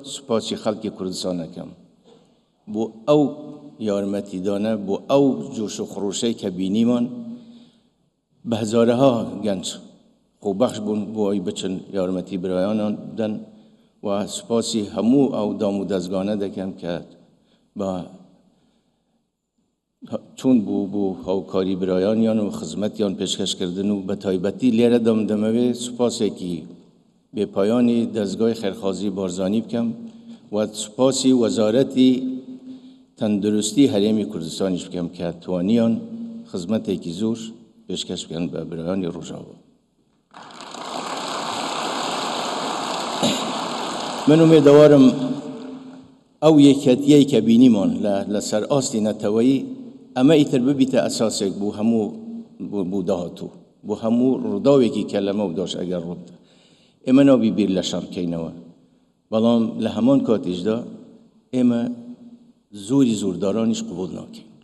سپاسی خلکی کردستان کم بو او یارمتی دانه بو او جوش و خروشه که بینیمان به هزاره ها گنج خوب بخش بو ای بچن یارمتی برایان دن و سپاسی همو او دامو دزگانه دکم که با چون بو هاوکاری برایان و خدمتیان پیشکش کردن و به تایبتی لیره دمدموی سپاسی که به پایانی دستگاه خیرخواهی بارزانی بکم و سپاسی وزارتی تندرستی حریم کردستانیش بکم که توانیان خدمتی که زور پیشکش بکن به برایان روژاوا. من امیدوارم او یکیتیه که بینیمان لسر آستی نتوایی اما ایتر ببیت اساسک بو همو بو دهاتو بو همو رداوی که کلمه و داشت اگر رد اما نبی بیر لشام کینوا بلام لهمان کاتیج دا اما زوری زوردارانش قبول ناکن